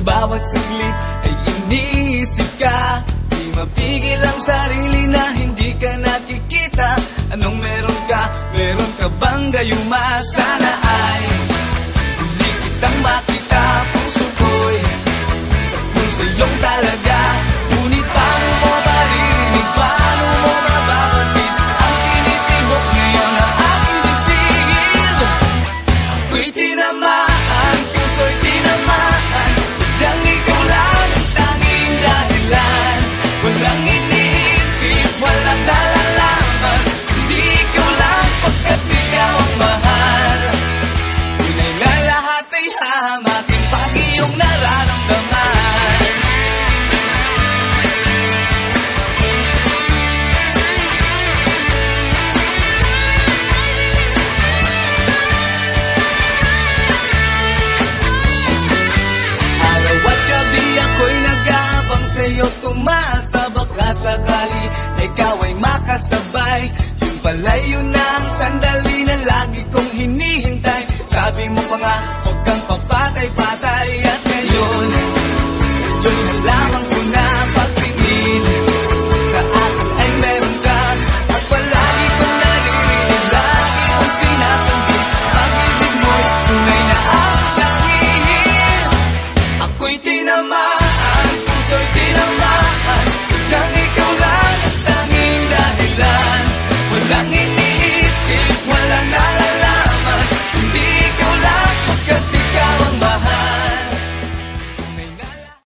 bawat saglit ay iniisip ka. Di mapigil ang sarili na hindi ka nakikita. Anong meron ka? Meron ka bang gayuma? Sana ay hindi kitang makita. Puso ko'y sa puso yung talaga. Ngunit paano mo marinig? Paano mo mababatid ang tinitibok ngayon ang aking dibdib? Ako'y tinamaan, puso'y tinamaan. Sadyang ikaw lang ang tanging dahilan. Walang iniisip, walang nalalaman. Hindi ikaw lang pagkat ikaw ang mahal. Tunay na lahat ay hamakin pag iyong nararamdaman. Araw at gabi ako'y nag-aabang sa'yo, tumasa baka sakali na ikaw ay makasabay. Yung pala'y yun ang sandali na lagi kong hinihintay. Sabi mo pa nga